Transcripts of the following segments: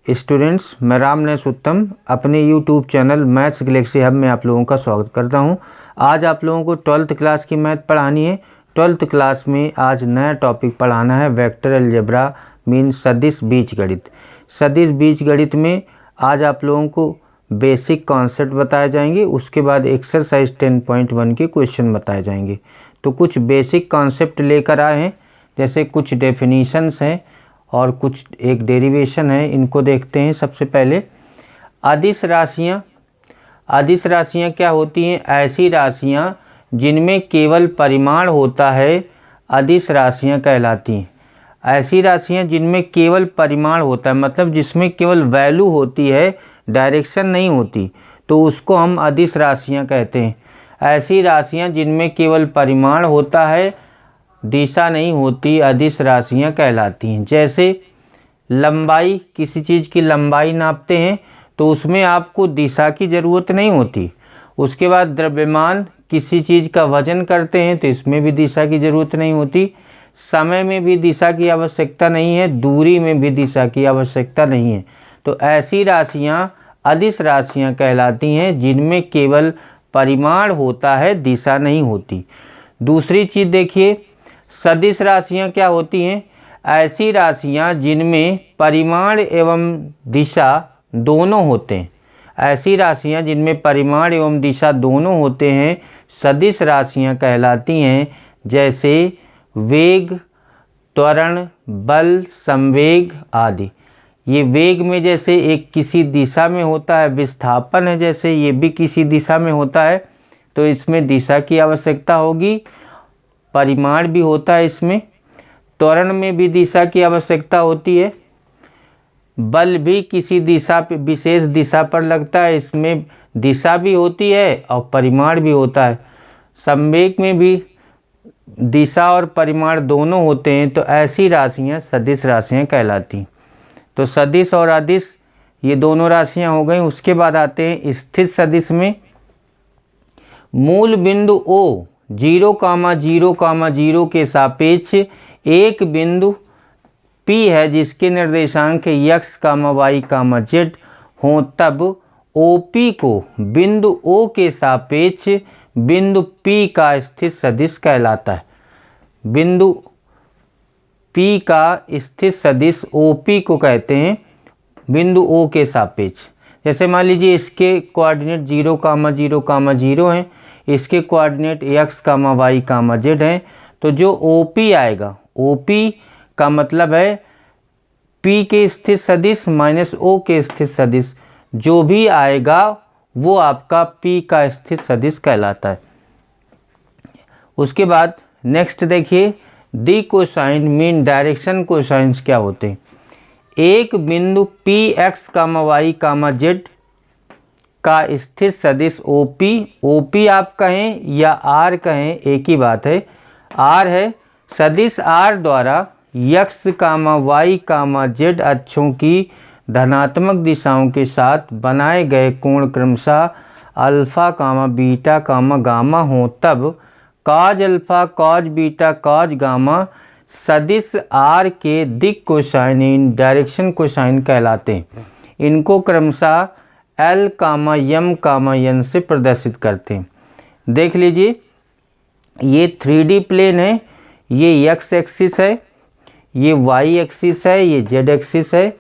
Students, मैं रामनेश उत्तम अपने YouTube channel maths Galaxy hub में आप लोगों का स्वागत करता हूं। आज आप लोगों को 12th क्लास की मैथ पढ़ानी है। 12th क्लास में आज नया टॉपिक पढ़ाना है वेक्टर अलजेब्रा मीन सदिश बीजगणित। सदिश बीजगणित में आज आप लोगों को बेसिक कॉन्सेप्ट बताए जाएंगे, उसके बाद एक्सरसाइज 10.1 के क्वेश्चन बताए जाएंगे। तो कुछ बेसिक कॉन्सेप्ट लेकर आए हैं, जैसे कुछ डेफिनीशंस हैं और कुछ एक डेरिवेशन है, इनको देखते हैं। सबसे पहले अदिश राशियाँ। अदिश राशियाँ क्या होती हैं? ऐसी राशियाँ जिनमें केवल परिमाण होता है अदिश राशियाँ कहलाती हैं। ऐसी राशियाँ जिनमें केवल परिमाण होता है, मतलब जिसमें केवल वैल्यू होती है, डायरेक्शन नहीं होती, तो उसको हम अदिश राशियाँ कहते हैं। ऐसी राशियाँ जिनमें केवल परिमाण होता है, दिशा नहीं होती, अदिश राशियाँ कहलाती हैं। जैसे लंबाई, किसी चीज़ की लंबाई नापते हैं तो उसमें आपको दिशा की ज़रूरत नहीं होती। उसके बाद द्रव्यमान, किसी चीज़ का वजन करते हैं तो इसमें भी दिशा की ज़रूरत नहीं होती। समय में भी दिशा की आवश्यकता नहीं है, दूरी में भी दिशा की आवश्यकता नहीं है। तो ऐसी राशियाँ अदिश राशियाँ कहलाती हैं जिनमें केवल परिमाण होता है, दिशा नहीं होती। दूसरी चीज़ देखिए, सदिश राशियाँ क्या होती हैं? ऐसी राशियाँ जिनमें परिमाण एवं दिशा दोनों होते हैं। ऐसी राशियाँ जिनमें परिमाण एवं दिशा दोनों होते हैं सदिश राशियाँ कहलाती हैं। जैसे वेग, त्वरण, बल, संवेग आदि। ये वेग में जैसे एक किसी दिशा में होता है, विस्थापन है जैसे ये भी किसी दिशा में होता है, तो इसमें दिशा की आवश्यकता होगी, परिमाण भी होता है इसमें। त्वरण में भी दिशा की आवश्यकता होती है। बल भी किसी दिशा पे, विशेष दिशा पर लगता है, इसमें दिशा भी होती है और परिमाण भी होता है। संवेग में भी दिशा और परिमाण दोनों होते हैं। तो ऐसी राशियाँ सदिश राशियाँ कहलाती हैं। तो सदिश और अदिश ये दोनों राशियाँ हो गई। उसके बाद आते हैं स्थित सदिश में। मूल बिंदु O 0,0,0 के सापेक्ष एक बिंदु P है जिसके निर्देशांक x, y, z हों, तब OP को बिंदु O के सापेक्ष बिंदु P का स्थित सदिश कहलाता है। बिंदु P का स्थित सदिश OP को कहते हैं बिंदु O के सापेक्ष। जैसे मान लीजिए इसके कोऑर्डिनेट 0,0,0 हैं, इसके कोऑर्डिनेट x, y, z हैं, तो जो OP आएगा, OP का मतलब है P के स्थित सदिश माइनस O के स्थित सदिश, जो भी आएगा वो आपका P का स्थित सदिश कहलाता है। उसके बाद नेक्स्ट देखिए, दी कोसाइन मीन डायरेक्शन कोसाइंस क्या होते हैं? एक बिंदु P x, y, z का स्थित सदिश OP आप कहें या R कहें, एक ही बात है, R है। सदिश R द्वारा x, y, z अक्षों की धनात्मक दिशाओं के साथ बनाए गए कोण क्रमशः अल्फा, बीटा, गामा हों, तब cause alpha, cos beta, cause gamma सदिश R के दिक् कोसाइन डायरेक्शन कोसाइन कहलाते हैं। इनको क्रमशः L, M, N से प्रदर्शित करते हैं। देख लीजिए, ये 3D प्लेन है, ये x एक्सिस है, ये y एक्सिस है, ये z एक्सिस है,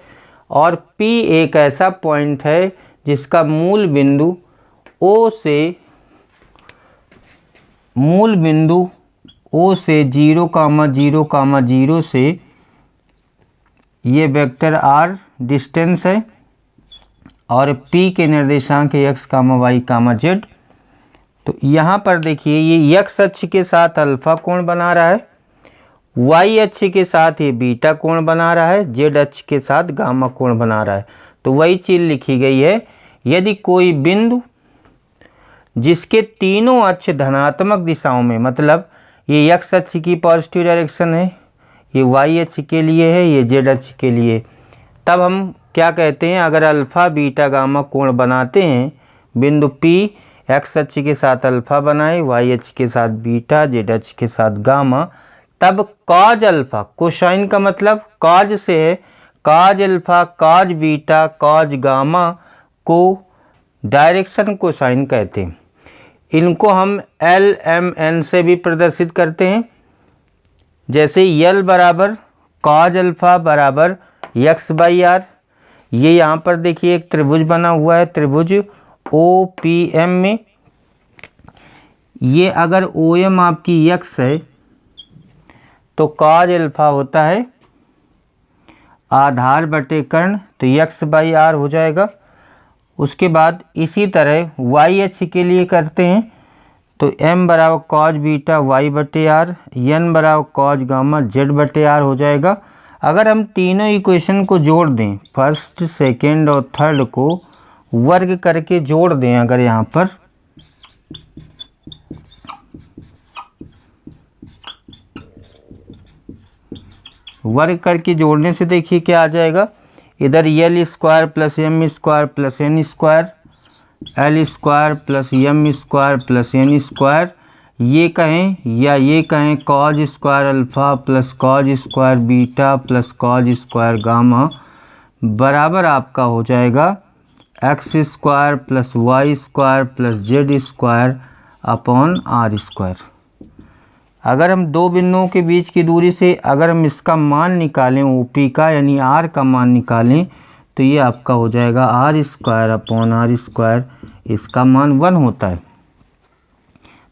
और P एक ऐसा पॉइंट है जिसका मूल बिंदु O से 0,0,0 से ये वेक्टर r डिस्टेंस है और P के निर्देशांक x, y, z। तो यहाँ पर देखिए, ये x अक्ष के साथ अल्फा कोण बना रहा है, y अक्ष के साथ ये बीटा कोण बना रहा है, z अक्ष के साथ गामा कोण बना रहा है। तो वही चीज़ लिखी गई है। यदि कोई बिंदु जिसके तीनों अक्ष धनात्मक दिशाओं में, मतलब ये x अक्ष की पॉजिटिव डायरेक्शन है, ये y अक्ष के लिए है, ये z अक्ष के लिए, तब हम क्या कहते हैं? अगर अल्फा, बीटा, गामा कोण बनाते हैं, बिंदु P x अक्ष के साथ अल्फा बनाए, y अक्ष के साथ बीटा, z अक्ष के साथ गामा, तब कॉज अल्फा, कोसाइन का मतलब कॉज से है, cause alpha, cos beta, cause gamma को डायरेक्शन कोसाइन कहते हैं। इनको हम LMN से भी प्रदर्शित करते हैं। जैसे L बराबर कॉज अल्फा बराबर x/r। ये यहाँ पर देखिए एक त्रिभुज बना हुआ है, त्रिभुज OPM में। ये अगर OM आपकी x है तो कॉज अल्फा होता है आधार बटे कर्ण, तो x/r हो जाएगा। उसके बाद इसी तरह YH के लिए करते हैं, तो M बराबर कॉज बीटा y/r, N बराबर कॉज गामा z/r हो जाएगा। अगर हम तीनों इक्वेशन को जोड़ दें, फर्स्ट, सेकेंड और थर्ड को वर्ग करके जोड़ दें, अगर यहाँ पर वर्ग करके जोड़ने से देखिए क्या आ जाएगा। इधर L² plus M² plus N², L² plus M² plus N², ये कहें या ये कहें cos² alpha plus cos² beta plus cos² gamma बराबर आपका हो जाएगा x² plus y² plus z² upon r²। अगर हम दो बिंदुओं के बीच की दूरी से अगर हम इसका मान निकालें, OP का यानी r का मान निकालें, तो ये आपका हो जाएगा r² अपॉन r²। इसका मान 1 होता है।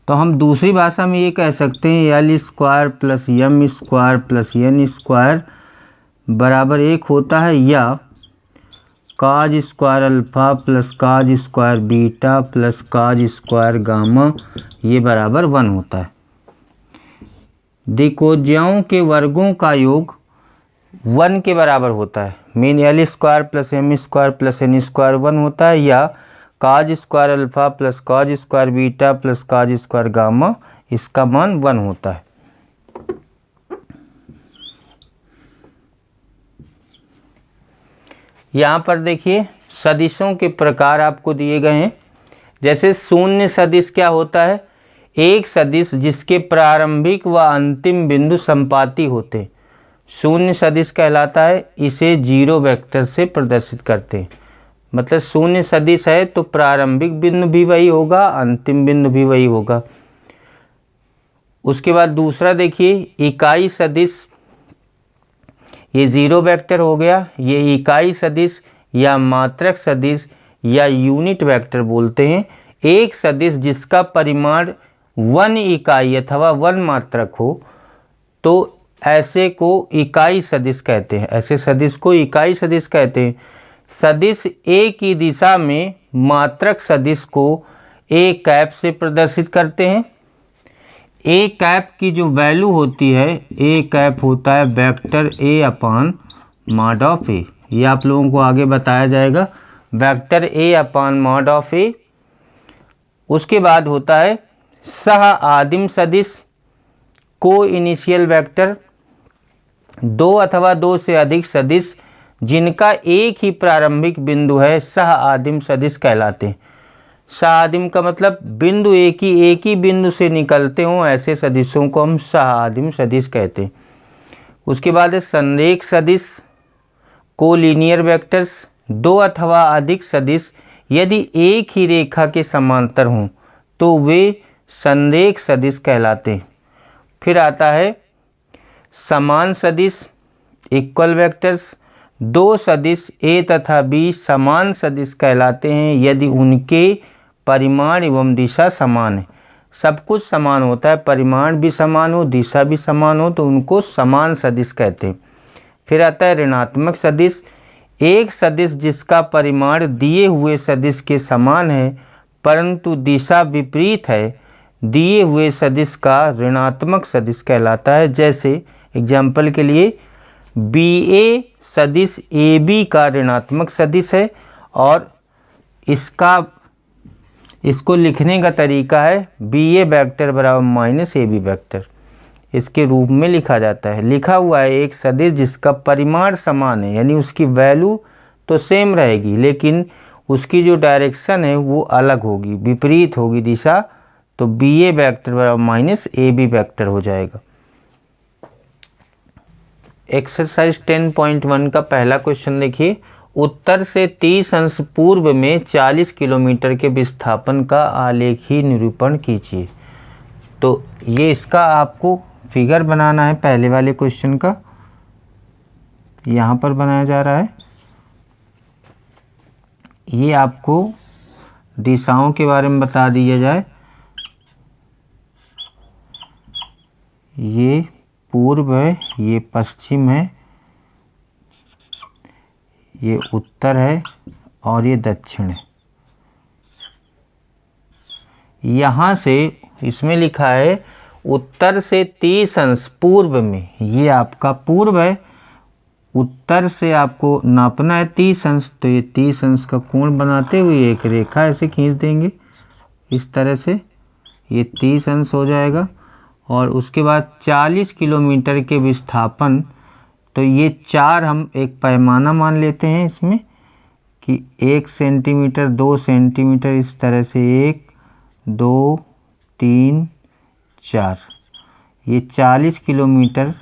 तो हम दूसरी भाषा में ये कह सकते हैं L² plus M² plus N² बराबर 1 होता है, या cos² alpha plus cos² beta plus cos² gamma ये बराबर 1 होता है। द्विकोणों के वर्गों का योग 1 के बराबर होता है। Mean L² plus M² plus N² 1 होता है, या cos² alpha plus cos² beta plus cos² gamma इसका मान 1 होता है। यहाँ पर देखिए सदिशों के प्रकार आपको दिए गए हैं। जैसे शून्य सदिश क्या होता है? एक सदिश जिसके प्रारंभिक व अंतिम बिंदु संपाती होते हैं शून्य सदिश कहलाता है। इसे 0 वेक्टर से प्रदर्शित करते हैं। मतलब शून्य सदिश है तो प्रारंभिक बिंदु भी वही होगा, अंतिम बिंदु भी वही होगा। उसके बाद दूसरा देखिए इकाई सदिश, ये 0 वेक्टर हो गया। ये इकाई सदिश या मात्रक सदिश या यूनिट वेक्टर बोलते हैं। एक सदिश जिसका परिमाण 1 इकाई अथवा 1 मात्रक हो तो ऐसे को इकाई सदिश कहते हैं। ऐसे सदिश को इकाई सदिश कहते हैं। सदिश A की दिशा में मात्रक सदिश को A से प्रदर्शित करते हैं। A की जो वैल्यू होती है, A होता है vector A upon mod of A। ये आप लोगों को आगे बताया जाएगा, vector A upon mod of A। उसके बाद होता है सह आदिम सदिश, को इनिशियल वेक्टर। 2 अथवा 2 से अधिक सदिश जिनका एक ही प्रारंभिक बिंदु है सह आदिम सदिश कहलाते हैं। सह आदिम का मतलब बिंदु एक ही बिंदु से निकलते हों, ऐसे सदिशों को हम सह आदिम सदिश कहते हैं। उसके बाद है संरेख सदिश, कोलिनियर वेक्टर्स। 2 अथवा अधिक सदिश यदि एक ही रेखा के समांतर हों तो वे संरेख सदिश कहलाते हैं। फिर आता है समान सदिश, इक्वल वेक्टर्स। 2 सदिश A तथा B समान सदिश कहलाते हैं यदि उनके परिमाण एवं दिशा समान है। सब कुछ समान होता है, परिमाण भी समान हो, दिशा भी समान हो, तो उनको समान सदिश कहते हैं। फिर आता है ऋणात्मक सदिश, एक सदिश जिसका परिमाण दिए हुए सदिश के समान है परंतु दिशा विपरीत है, दिए हुए सदिश का ऋणात्मक सदिश कहलाता है। जैसे एग्जाम्पल के लिए BA सदिश AB का ऋणात्मक सदिश है और इसको लिखने का तरीका है BA वेक्टर बराबर माइनस AB वेक्टर, इसके रूप में लिखा जाता है। लिखा हुआ है एक सदिश जिसका परिमाण समान है, यानी उसकी वैल्यू तो सेम रहेगी लेकिन उसकी जो डायरेक्शन है वो अलग होगी, विपरीत होगी दिशा, तो BA वेक्टर बराबर माइनस AB वेक्टर हो जाएगा। एक्सरसाइज 10.1 का पहला क्वेश्चन देखिए, उत्तर से 30 अंश पूर्व में 40 किलोमीटर के विस्थापन का आलेखी निरूपण कीजिए। तो ये इसका आपको फिगर बनाना है, पहले वाले क्वेश्चन का यहाँ पर बनाया जा रहा है। ये आपको दिशाओं के बारे में बता दिया जाए, ये पूर्व है, ये पश्चिम है, ये उत्तर है और ये दक्षिण है। यहाँ से इसमें लिखा है उत्तर से 30 अंश पूर्व में, ये आपका पूर्व है, उत्तर से आपको नापना है 30 अंश, तो ये 30 अंश का कोण बनाते हुए एक रेखा ऐसे खींच देंगे इस तरह से, ये 30 अंश हो जाएगा। और उसके बाद 40 किलोमीटर के विस्थापन, तो ये 4 हम एक पैमाना मान लेते हैं इसमें कि 1 सेंटीमीटर, 2 सेंटीमीटर, इस तरह से 1 2 3 4, ये 40 किलोमीटर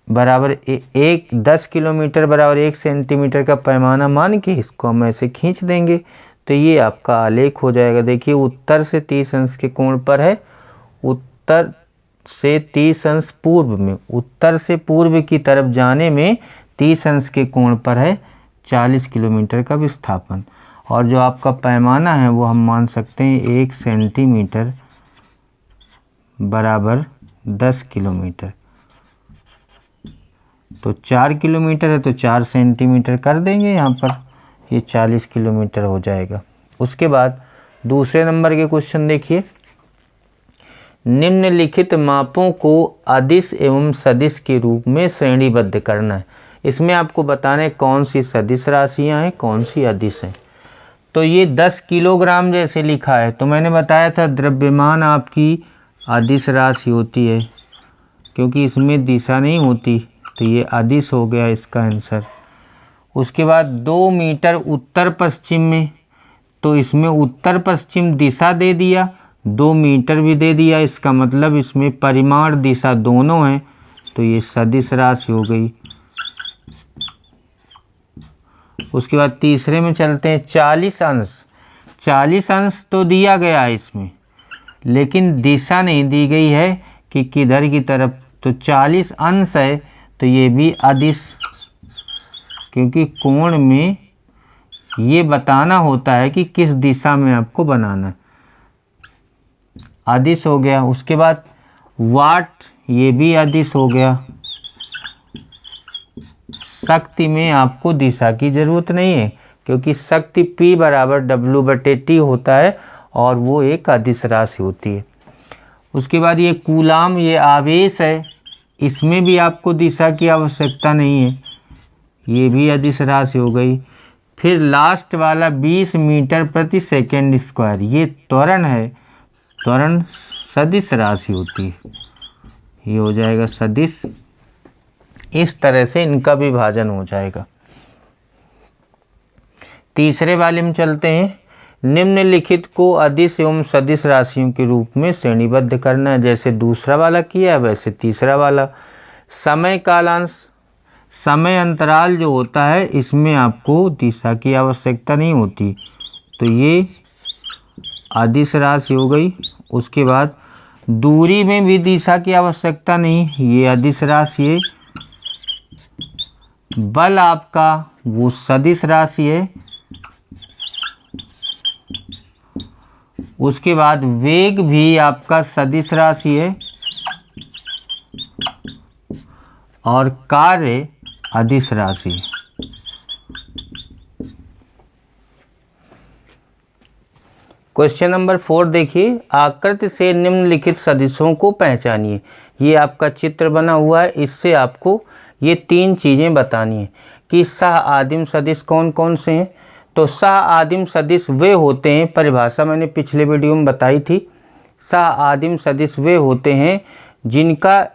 बराबर 10 किलोमीटर बराबर 1 सेंटीमीटर का पैमाना मान के इसको हम ऐसे खींच देंगे, तो ये आपका आलेख हो जाएगा। देखिए उत्तर से 30 अंश के कोण पर है, उत्तर से 30 अंश पूर्व में, उत्तर से पूर्व की तरफ जाने में 30 अंश के कोण पर है 40 किलोमीटर का विस्थापन। और जो आपका पैमाना है वो हम मान सकते हैं 1 सेंटीमीटर बराबर 10 किलोमीटर। तो 4 किलोमीटर है तो 4 सेंटीमीटर कर देंगे यहाँ पर, ये 40 किलोमीटर हो जाएगा। उसके बाद दूसरे नंबर के क्वेश्चन देखिए, निम्नलिखित मापों को अदिश एवं सदिश के रूप में श्रेणीबद्ध करना है। इसमें आपको बताना है कौन सी सदिश राशियाँ हैं, कौन सी अदिश हैं। तो ये 10 किलोग्राम जैसे लिखा है, तो मैंने बताया था द्रव्यमान आपकी अदिश राशि होती है, क्योंकि इसमें दिशा नहीं होती, तो ये अदिश हो गया इसका आंसर। उसके बाद 2 मीटर उत्तर पश्चिम में, तो इसमें उत्तर पश्चिम दिशा दे दिया, 2 मीटर भी दे दिया, इसका मतलब इसमें परिमाण दिशा दोनों हैं, तो ये सदिश राशि हो गई। उसके बाद तीसरे में चलते हैं, 40 अंश। 40 अंश तो दिया गया है इसमें, लेकिन दिशा नहीं दी गई है कि किधर की तरफ, तो 40 अंश है तो ये भी अदिश, क्योंकि कोण में ये बताना होता है कि किस दिशा में आपको बनाना है, अदिश हो गया। उसके बाद वाट, ये भी अदिश हो गया। शक्ति में आपको दिशा की ज़रूरत नहीं है, क्योंकि शक्ति P बराबर W/T होता है और वो एक अदिश राशि होती है। उसके बाद ये कूलाम, ये आवेश है, इसमें भी आपको दिशा की आवश्यकता नहीं है, ये भी अदिश राशि हो गई। फिर लास्ट वाला 20 मीटर प्रति सेकेंड स्क्वायर, ये त्वरण है, त्वरण सदिश राशि होती है, ये हो जाएगा सदिश। इस तरह से इनका विभाजन हो जाएगा। तीसरे वाले में चलते हैं, निम्नलिखित को अदिश एवं सदिश राशियों के रूप में श्रेणीबद्ध करना है। जैसे दूसरा वाला किया है वैसे तीसरा वाला। समय कालांश, समय अंतराल जो होता है इसमें आपको दिशा की आवश्यकता नहीं होती, तो ये अदिश राशि हो गई। उसके बाद दूरी में भी दिशा की आवश्यकता नहीं, ये अदिश राशि है। बल आपका वो सदिश राशि है। उसके बाद वेग भी आपका सदिश राशि है और कार्य अदिश राशि है। क्वेश्चन नंबर 4 देखिए, आकृति से निम्नलिखित सदिशों को पहचानिए। ये आपका चित्र बना हुआ है, इससे आपको ये 3 चीज़ें बतानी है कि सह आदिम सदिश कौन कौन से हैं। तो सह आदिम सदिश वे होते हैं, परिभाषा मैंने पिछले वीडियो में बताई थी। सह आदिम सदिश वे होते हैं जिनका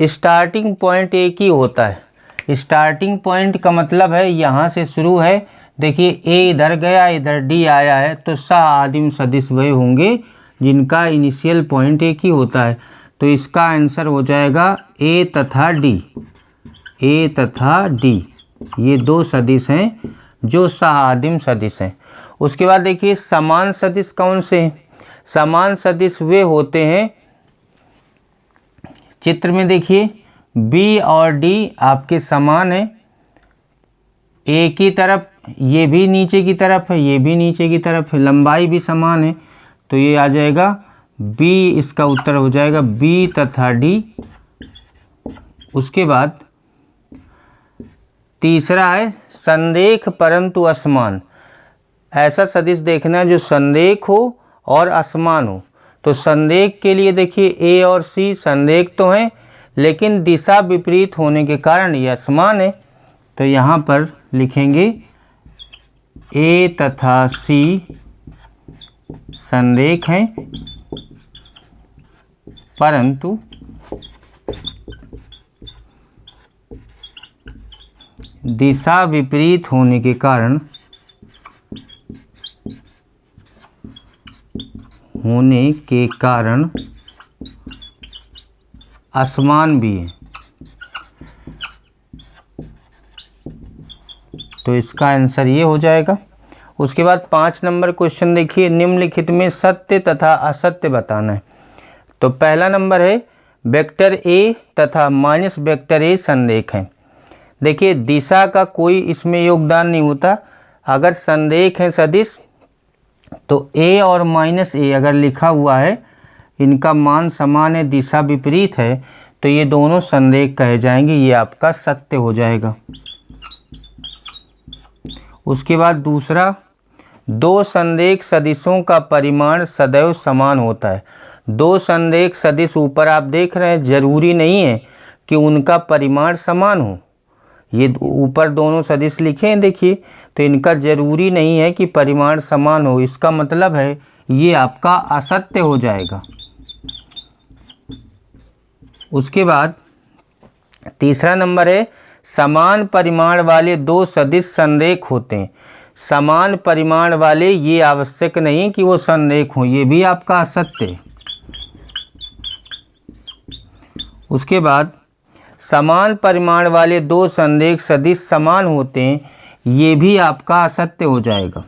स्टार्टिंग पॉइंट एक ही होता है। स्टार्टिंग पॉइंट का मतलब है यहाँ से शुरू है, देखिए ए इधर गया, इधर डी आया है, तो सह आदिम सदिश वे होंगे जिनका इनिशियल पॉइंट एक ही होता है। तो इसका आंसर हो जाएगा ए तथा डी। ए तथा डी ये दो सदिश हैं जो सहादिम सदिश हैं। उसके बाद देखिए समान सदिश कौन से हैं? समान सदिश वे होते हैं, चित्र में देखिए बी और डी आपके समान हैं, ए की तरफ ये भी नीचे की तरफ है, ये भी नीचे की तरफ है, लंबाई भी समान है, तो ये आ जाएगा बी, इसका उत्तर हो जाएगा बी तथा डी। उसके बाद तीसरा है संरेख परंतु असमान। ऐसा सदिश देखना है जो संरेख हो और असमान हो। तो संरेख के लिए देखिए ए और सी संरेख तो हैं लेकिन दिशा विपरीत होने के कारण ये असमान है। तो यहाँ पर लिखेंगे ए तथा सी संरेख हैं परंतु दिशा विपरीत होने के कारण असमान भी है। तो इसका आंसर ये हो जाएगा। उसके बाद 5 नंबर क्वेश्चन देखिए, निम्नलिखित में सत्य तथा असत्य बताना है। तो पहला नंबर है वेक्टर ए तथा माइनस वेक्टर ए संरेख हैं। देखिए दिशा का कोई इसमें योगदान नहीं होता। अगर संरेख है सदिश तो ए और माइनस ए अगर लिखा हुआ है, इनका मान समान है, दिशा विपरीत है, तो ये दोनों संरेख कहे जाएंगे। ये आपका सत्य हो जाएगा। उसके बाद दूसरा, दो संरेख सदिशों का परिमाण सदैव समान होता है। दो संरेख सदिश ऊपर आप देख रहे हैं, जरूरी नहीं है कि उनका परिमाण समान हो। ये ऊपर दोनों सदिश लिखे हैं देखिए, तो इनका जरूरी नहीं है कि परिमाण समान हो। इसका मतलब है ये आपका असत्य हो जाएगा। उसके बाद तीसरा नंबर है समान परिमाण वाले दो सदिश संरेख होते हैं। समान परिमाण वाले ये आवश्यक नहीं कि वो संरेख हों, ये भी आपका असत्य है। उसके बाद समान परिमाण वाले दो संरेख सदिश समान होते हैं, ये भी आपका असत्य हो जाएगा।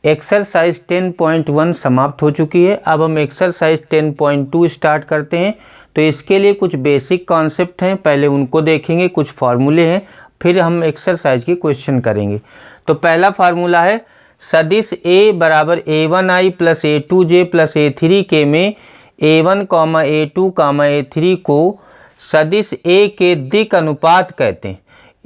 एक्सरसाइज 10.1 समाप्त हो चुकी है। अब हम एक्सरसाइज 10.2 स्टार्ट करते हैं। तो इसके लिए कुछ बेसिक कॉन्सेप्ट हैं, पहले उनको देखेंगे, कुछ फार्मूले हैं, फिर हम एक्सरसाइज के क्वेश्चन करेंगे। तो पहला फार्मूला है सदिश A बराबर A1i plus A2j plus A3k में A1 A2 A3 को सदिश A के दिक् अनुपात कहते हैं।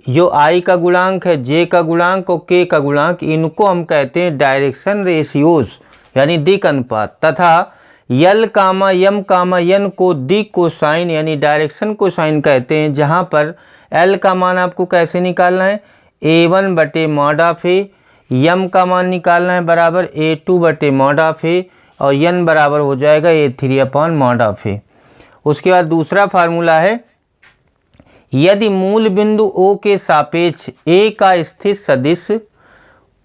जो I का गुणांक है, J का गुणांक और K का गुणांक, इनको हम कहते हैं डायरेक्शन रेशियोज यानी दिक् अनुपात। तथा L M N को दिक् कोसाइन यानी डायरेक्शन कोसाइन कहते हैं। जहाँ पर L का मान आपको कैसे निकालना है, A1 बटे मॉड ऑफ A, M का मान निकालना है बराबर A2 बटे मॉड ऑफ A और N बराबर हो जाएगा A3 upon mod of A। उसके बाद दूसरा फार्मूला है यदि मूल बिंदु O के सापेक्ष A का स्थित सदिश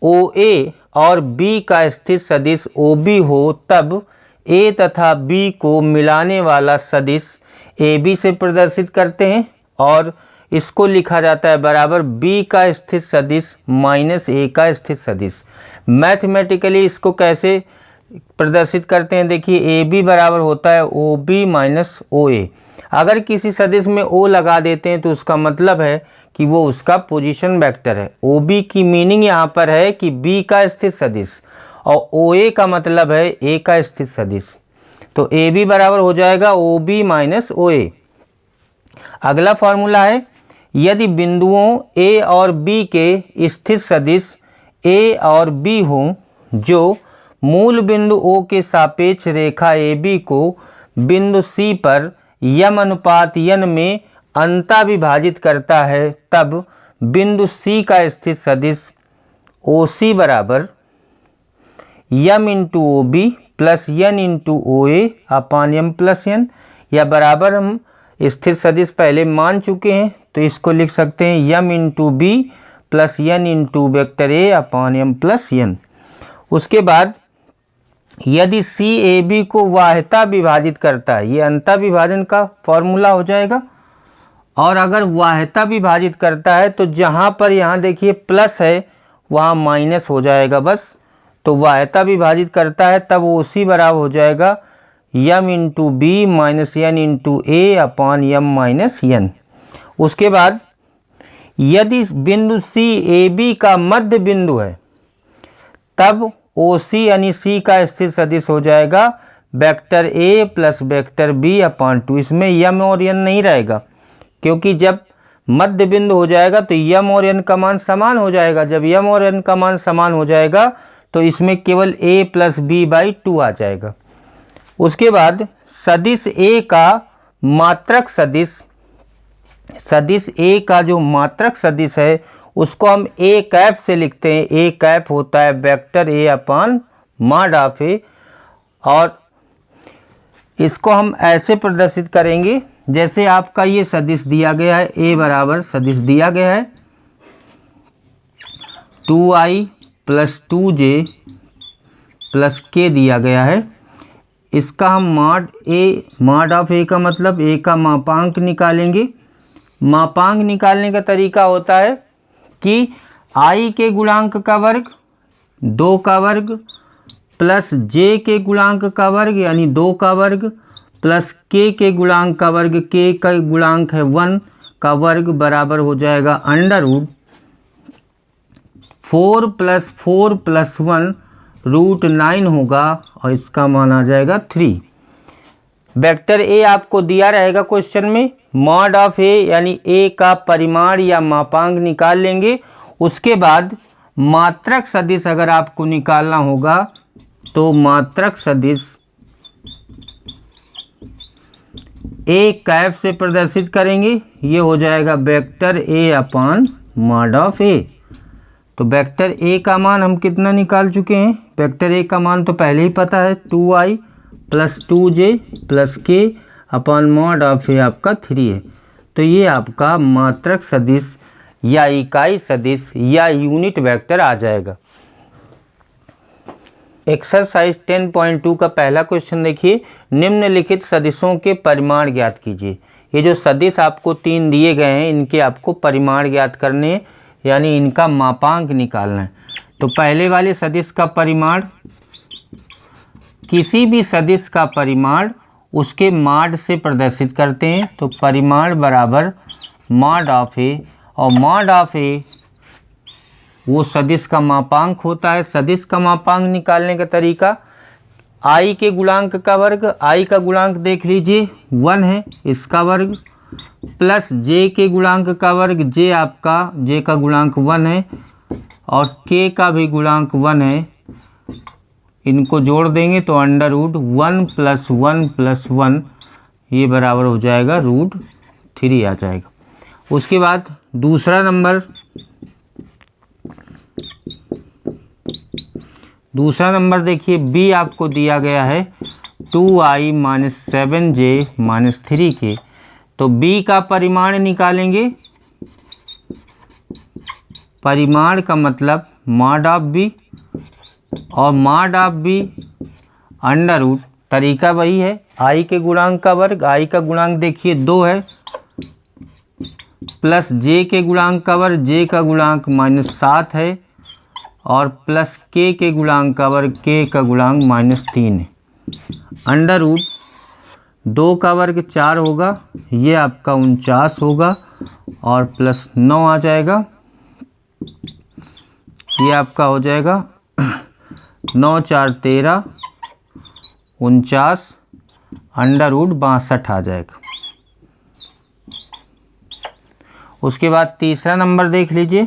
OA और B का स्थित सदिश OB हो, तब A तथा B को मिलाने वाला सदिश AB से प्रदर्शित करते हैं और इसको लिखा जाता है बराबर B का स्थित सदिश माइनस A का स्थित सदिश। मैथमेटिकली इसको कैसे प्रदर्शित करते हैं, देखिए AB बराबर होता है OB माइनस OA। अगर किसी सदिश में O लगा देते हैं तो उसका मतलब है कि वो उसका पोजीशन वेक्टर है। OB की मीनिंग यहाँ पर है कि B का स्थित सदिश और OA का मतलब है A का स्थित सदिश। तो AB बराबर हो जाएगा OB माइनस OA। अगला फॉर्मूला है यदि बिंदुओं A और B के स्थित सदिश A और B हों, जो मूल बिंदु O के सापेक्ष रेखा AB को बिंदु C पर M अनुपात N में अंता विभाजित करता है, तब बिंदु C का स्थित सदिश OC बराबर M into OB plus N into OA अपान M प्लस N, या बराबर हम स्थित सदिश पहले मान चुके हैं तो इसको लिख सकते हैं M into B plus N into vector ए अपॉन एम प्लस एन। उसके बाद यदि सी ए बी को वाह्यता विभाजित करता है, ये अंतः विभाजन का फॉर्मूला हो जाएगा। और अगर वाह्यता विभाजित करता है तो जहाँ पर यहाँ देखिए प्लस है वहाँ माइनस हो जाएगा बस। तो वाह्यता विभाजित करता है तब वो उसी बराबर हो जाएगा m into b minus n into a upon m minus n. उसके बाद यदि बिंदु सी ए बी का मध्य बिंदु है तब ओ सी यानी सी का स्थिर सदिश हो जाएगा vector A plus vector B upon 2। इसमें यम और एन नहीं रहेगा क्योंकि जब मध्य बिंदु हो जाएगा तो यम और एन का मान समान हो जाएगा। जब यम और एन का मान समान हो जाएगा तो इसमें केवल a प्लस बी बाई 2 आ जाएगा। उसके बाद सदिश a का मात्रक सदिश, सदिश a का जो मात्रक सदिश है उसको हम a कैप से लिखते हैं। a कैप होता है vector a upon mod of a, और इसको हम ऐसे प्रदर्शित करेंगे जैसे आपका ये सदिश दिया गया है, a बराबर सदिश दिया गया है 2i plus 2j plus k दिया गया है। इसका हम मॉड ऑफ a का मतलब a का मापांक निकालेंगे। मापांक निकालने का तरीका होता है कि i के गुणांक का वर्ग 2 का वर्ग प्लस j के गुणांक का वर्ग यानी 2 का वर्ग प्लस k के गुणांक का वर्ग, k का गुणांक है 1 का वर्ग बराबर हो जाएगा अंडर रूट 4 प्लस 1 रूट 9 होगा और इसका मान आ जाएगा 3। वेक्टर ए आपको दिया रहेगा क्वेश्चन में, मॉड ऑफ ए यानी ए का परिमाण या मापांक निकाल लेंगे। उसके बाद मात्रक सदिश अगर आपको निकालना होगा तो मात्रक सदिश ए कैप से प्रदर्शित करेंगे। ये हो जाएगा vector A upon mod of a. तो वेक्टर ए का मान हम कितना निकाल चुके हैं, वेक्टर ए का मान तो पहले ही पता है 2i plus 2j plus k upon mod of a आपका 3 है। तो ये आपका मात्रक सदिश या इकाई सदिश या यूनिट वेक्टर आ जाएगा। एक्सरसाइज 10.2 का पहला क्वेश्चन देखिए, निम्नलिखित सदिशों के परिमाण ज्ञात कीजिए। ये जो सदिश आपको 3 दिए गए हैं इनके आपको परिमाण ज्ञात करने यानी इनका मापांक निकालना है। तो पहले वाले सदिश का परिमाण, किसी भी सदिश का परिमाण उसके मॉड से प्रदर्शित करते हैं। तो परिमाण बराबर मॉड ऑफ ए, और मॉड ऑफ ए वो सदिश का मापांक होता है। सदिश का मापांक निकालने का तरीका, i के गुणांक का वर्ग, i का गुणांक देख लीजिए 1 है, इसका वर्ग प्लस j के गुणांक का वर्ग, j आपका j का गुणांक 1 है और k का भी गुणांक 1 है, इनको जोड़ देंगे तो अंडर रूट 1 प्लस 1 प्लस 1 ये बराबर हो जाएगा रूट 3 आ जाएगा। उसके बाद दूसरा नंबर देखिए, b आपको दिया गया है 2i minus 7j minus 3k। तो b का परिमाण निकालेंगे, परिमाण का मतलब मॉड ऑफ b, और mod of b under root, तरीका वही है i के गुणांक का वर्ग, i का गुणांक देखिए 2 है प्लस j के गुणांक का वर्ग, j का गुणांक माइनस 7 है और प्लस k के गुणांक का वर्ग, k का गुणांक माइनस 3 है। अंडर रूट 2 का वर्ग 4 होगा, ये आपका 49 होगा और प्लस 9 आ जाएगा, ये आपका हो जाएगा 9 4 13 49 अंडर रूट 62 आ जाएगा। उसके बाद तीसरा नंबर देख लीजिए,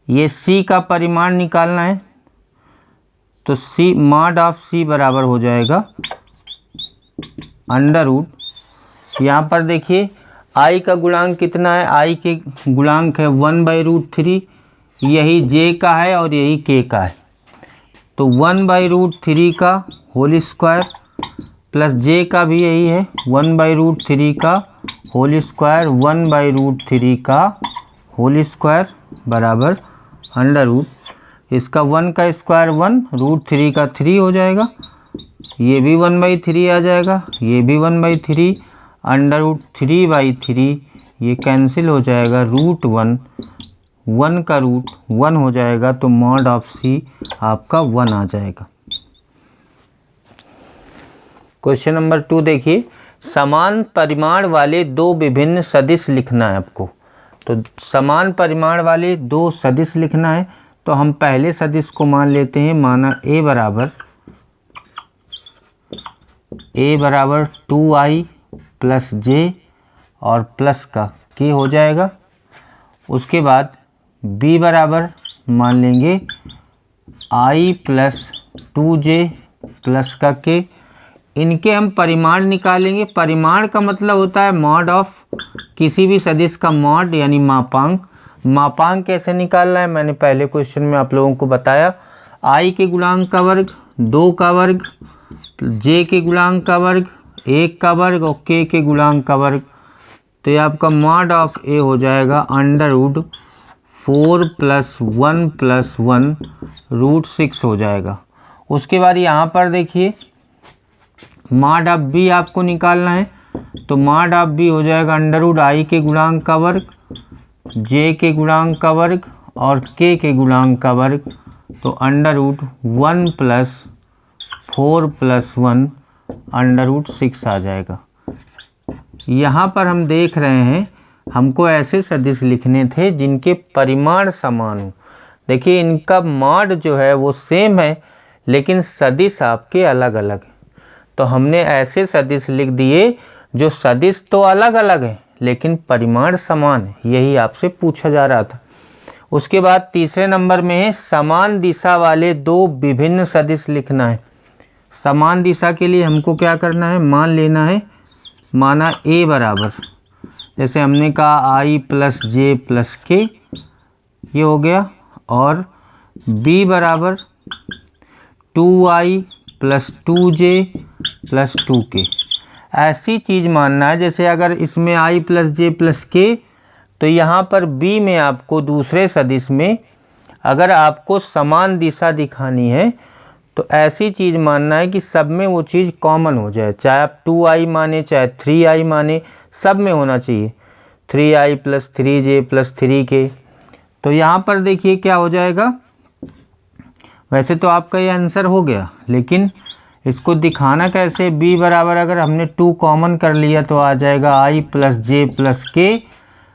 ये c का परिमाण निकालना है। तो c मॉड ऑफ c बराबर हो जाएगा अंडर रूट, यहाँ पर देखिए i का गुणांक कितना है, i के गुणांक है 1/√3, यही j का है और यही k का है। तो 1/√3 का होल स्क्वायर प्लस j का भी यही है 1/√3 का होल स्क्वायर 1/√3 का होल स्क्वायर बराबर अंडर रूट इसका 1 का स्क्वायर 1 √3 का 3 हो जाएगा, ये भी 1/3 आ जाएगा, ये भी 1/3 √3/3 ये कैंसिल हो जाएगा, √1 1 का रूट 1 हो जाएगा, तो मॉड ऑफ सी आपका 1 आ जाएगा। क्वेश्चन नंबर 2 देखिए, समान परिमाण वाले दो विभिन्न सदिश लिखना है आपको। तो समान परिमाण वाले दो सदिश लिखना है, तो हम पहले सदिश को मान लेते हैं, माना a बराबर 2i प्लस j और प्लस का k हो जाएगा। उसके बाद b बराबर मान लेंगे i प्लस 2j प्लस का k। इनके हम परिमाण निकालेंगे। परिमाण का मतलब होता है मॉड ऑफ किसी भी सदिश का मॉड यानी मापांक। मापांक कैसे निकालना है मैंने पहले क्वेश्चन में आप लोगों को बताया। i के गुणांक का वर्ग, 2 का वर्ग, j के गुणांक का वर्ग, 1 का वर्ग और k के गुणांक का वर्ग। तो ये आपका मॉड ऑफ a हो जाएगा √4 + 1 + 1 √6 हो जाएगा। उसके बाद यहाँ पर देखिए मॉड ऑफ b आपको निकालना है, तो मॉड ऑफ b हो जाएगा √i के गुणांक का वर्ग, j के गुणांक का वर्ग और k के गुणांक का वर्ग। तो √1 + 4 + 1 √6 आ जाएगा। यहाँ पर हम देख रहे हैं हमको ऐसे सदिश लिखने थे जिनके परिमाण समान हो। देखिए इनका मॉड जो है वो सेम है लेकिन सदिश आपके अलग अलग हैं। तो हमने ऐसे सदिश लिख दिए जो सदिश तो अलग अलग हैं लेकिन परिमाण समान है, यही आपसे पूछा जा रहा था। उसके बाद तीसरे नंबर में है समान दिशा वाले दो विभिन्न सदिश लिखना है। समान दिशा के लिए हमको क्या करना है, मान लेना है, माना a बराबर, जैसे हमने कहा i plus j plus k ये हो गया, और b बराबर 2i plus 2j plus 2k। ऐसी चीज़ मानना है जैसे अगर इसमें i plus j plus k, तो यहाँ पर b में आपको दूसरे सदिश में अगर आपको समान दिशा दिखानी है तो ऐसी चीज़ मानना है कि सब में वो चीज़ कॉमन हो जाए, चाहे आप 2i माने चाहे 3i माने, सब में होना चाहिए 3i plus 3j plus 3k। तो यहाँ पर देखिए क्या हो जाएगा, वैसे तो आपका ये आंसर हो गया लेकिन इसको दिखाना कैसे। b बराबर अगर हमने 2 कॉमन कर लिया तो आ जाएगा i plus j plus k,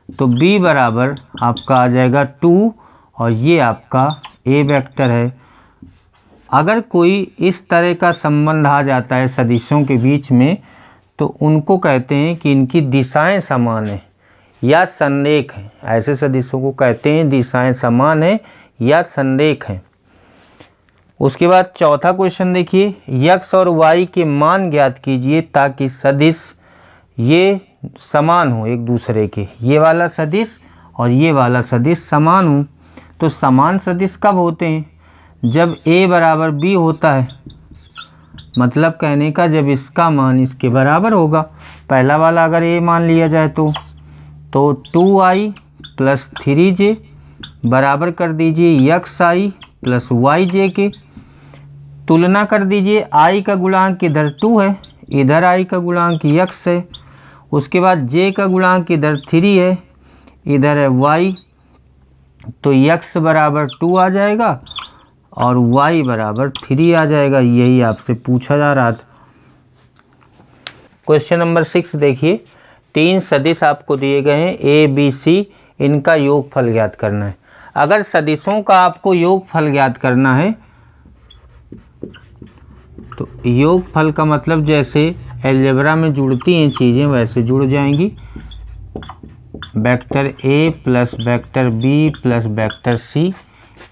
तो b बराबर आपका आ जाएगा 2 और ये आपका a वेक्टर है। अगर कोई इस तरह का संबंध आ जाता है सदिशों के बीच में तो उनको कहते हैं कि इनकी दिशाएं समान हैं या संरेख हैं। ऐसे सदिशों को कहते हैं दिशाएं समान हैं या संरेख हैं। उसके बाद चौथा क्वेश्चन देखिए, x और y के मान ज्ञात कीजिए ताकि सदिश ये समान हो एक दूसरे के, ये वाला सदिश और ये वाला सदिश समान हो। तो समान सदिश कब होते हैं, जब a बराबर b होता है, मतलब कहने का जब इसका मान इसके बराबर होगा। पहला वाला अगर a मान लिया जाए तो 2i प्लस 3j बराबर कर दीजिए xi प्लस yj के। तुलना कर दीजिए, i का गुणांक इधर 2 है, इधर i का गुणांक x है। उसके बाद j का गुणांक इधर 3 है, इधर है y, तो x बराबर 2 आ जाएगा और y बराबर 3 आ जाएगा। यही आपसे पूछा जा रहा था। क्वेश्चन नंबर 6 देखिए, 3 सदिश आपको दिए गए हैं a b c, इनका योगफल ज्ञात करना है। अगर सदिशों का आपको योगफल ज्ञात करना है तो योगफल का मतलब जैसे अलजेब्रा में जुड़ती हैं चीज़ें वैसे जुड़ जाएंगी। Vector a plus vector b plus vector c,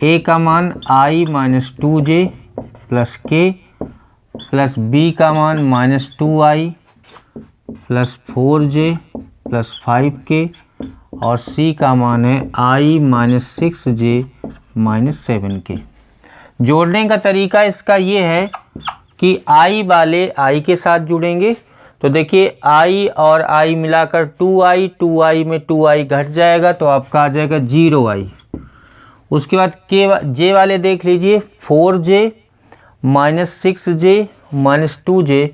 a का मान i minus 2j plus k plus b का मान minus 2i plus 4j plus 5k और c का मान है i minus 6j minus 7k। जोड़ने का तरीका इसका ये है कि i वाले i के साथ जुड़ेंगे तो देखिए i और i मिलाकर 2i, 2i में 2i घट जाएगा तो आपका आ जाएगा 0i। उसके बाद जे वाले देख लीजिए, 4j minus 6j minus 2j,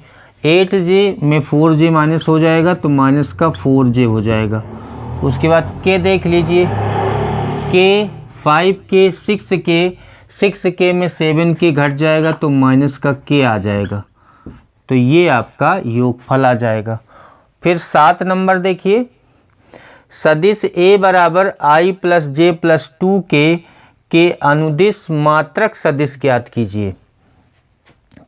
8j में 4j माइनस हो जाएगा तो माइनस का 4j हो जाएगा। उसके बाद के देख लीजिए, के 5k 6k, 6k में 7k घट जाएगा तो माइनस का k आ जाएगा। तो ये आपका योगफल आ जाएगा। फिर 7 नंबर देखिए, सदिश a बराबर i plus j plus 2k के अनुदिश मात्रक सदिश ज्ञात कीजिए।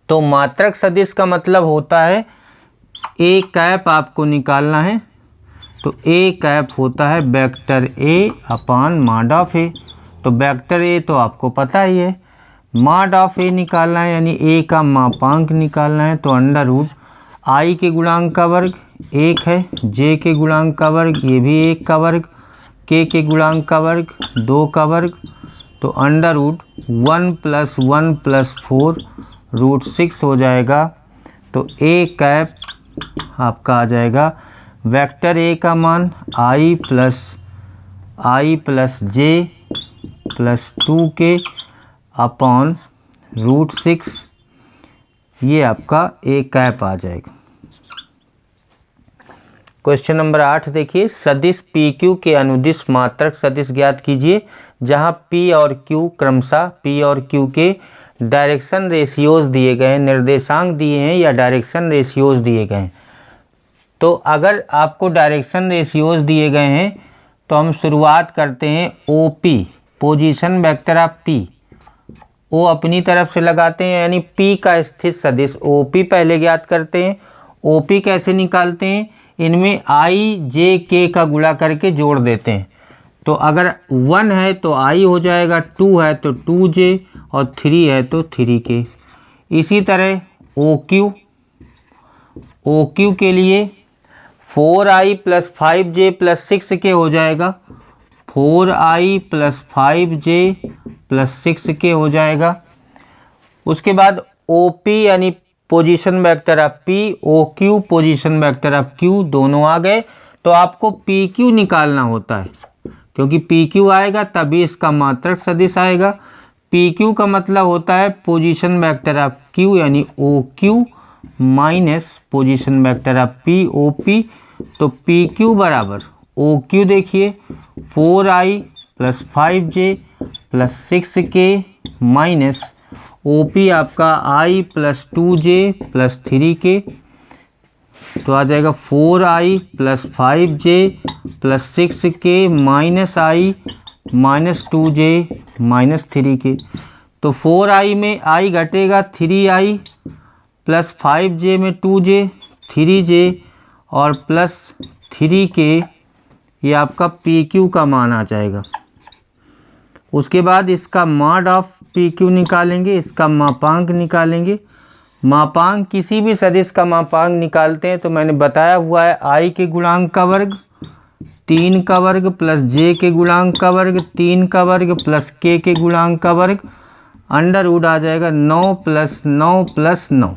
तो मात्रक सदिश का मतलब होता है a कैप आपको निकालना है। तो a कैप होता है vector a upon mod of a। तो वेक्टर a तो आपको पता ही है, मॉड ऑफ a निकालना है यानी a का मापांक निकालना है। तो अंडर रूट i के गुणांक का वर्ग 1 है, j के गुणांक का वर्ग ये भी 1 का वर्ग, k के गुणांक का वर्ग 2 का वर्ग। तो under root 1 plus 1 plus 4 root 6 हो जाएगा। तो a कैप आपका आ जाएगा वेक्टर a का मान i plus j plus 2k upon root 6, ये आपका a कैप आ जाएगा। क्वेश्चन नंबर 8 देखिए, सदिश PQ के अनुदिश मात्रक सदिश ज्ञात कीजिए जहां P और Q क्रमशः P और Q के डायरेक्शन रेशियोज दिए गए हैं, निर्देशांक दिए हैं या डायरेक्शन रेशियोज दिए गए हैं। तो अगर आपको डायरेक्शन रेशियोज दिए गए हैं तो हम शुरुआत करते हैं OP, position vector of P, O अपनी तरफ से लगाते हैं यानी P का स्थित सदिश OP पहले ज्ञात करते हैं। OP कैसे निकालते हैं, इनमें i j k का गुणा करके जोड़ देते हैं। तो अगर 1 है तो i हो जाएगा, 2 है तो 2j और 3 है तो 3k। इसी तरह OQ के लिए 4i plus 5j plus 6k हो जाएगा, 4i plus 5j plus 6k हो जाएगा। उसके बाद OP यानी position vector of P, OQ position vector of Q दोनों आ गए। तो आपको PQ निकालना होता है, क्योंकि PQ आएगा तभी इसका मात्रक सदिश आएगा। PQ का मतलब होता है पोजीशन वेक्टर ऑफ Q यानी OQ minus position vector of P OP। तो PQ बराबर OQ देखिए 4i plus 5j plus 6k minus OP आपका i plus 2j plus 3k। तो आ जाएगा 4i plus 5j plus 6k minus i minus 2j minus 3k। तो 4i में i घटेगा, 3i plus 5j में 2j 3j और plus 3k, ये आपका PQ का मान आ जाएगा। उसके बाद इसका मॉड ऑफ PQ निकालेंगे, इसका मापांक निकालेंगे। मापांक किसी भी सदिश का मापांक निकालते हैं तो मैंने बताया हुआ है i के गुणांक का वर्ग 3 का वर्ग प्लस j के गुणांक का वर्ग 3 का वर्ग प्लस k के गुणांक का वर्ग, अंडर रूट आ जाएगा 9 प्लस 9 प्लस 9,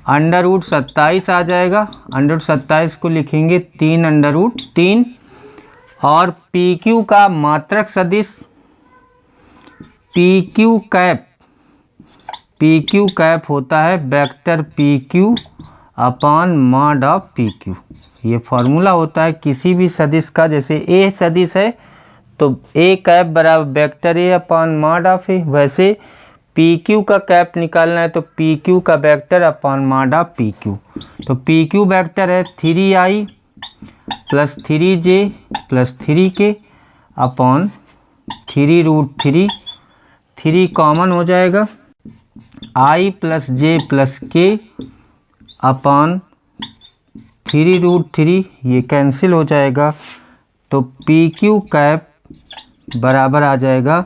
अंडर रूट 27 आ जाएगा। अंडर रूट 27 को लिखेंगे 3 अंडर रूट 3। और PQ का मात्रक सदिश PQ कैप होता है vector PQ upon mod of PQ। ये फॉर्मूला होता है किसी भी सदिश का। जैसे A सदिश है तो A कैप बराबर vector A upon mod of A, वैसे PQ का कैप निकालना है तो PQ का vector upon mod of PQ। तो PQ वेक्टर है 3i plus 3j plus 3k upon 3 root 3 common हो जाएगा, i plus j plus k upon 3 root 3, ये कैंसिल हो जाएगा। तो PQ कैप बराबर आ जाएगा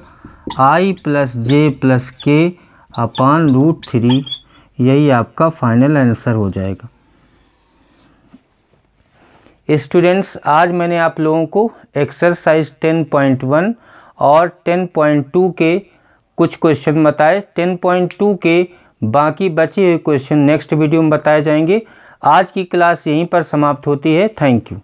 i plus j plus k upon root 3। यही आपका फाइनल आंसर हो जाएगा। स्टूडेंट्स, आज मैंने आप लोगों को एक्सरसाइज 10.1 और 10.2 के कुछ क्वेश्चन बताए। 10.2 के बाकी बचे हुए क्वेश्चन नेक्स्ट वीडियो में बताए जाएंगे। आज की क्लास यहीं पर समाप्त होती है। Thank you.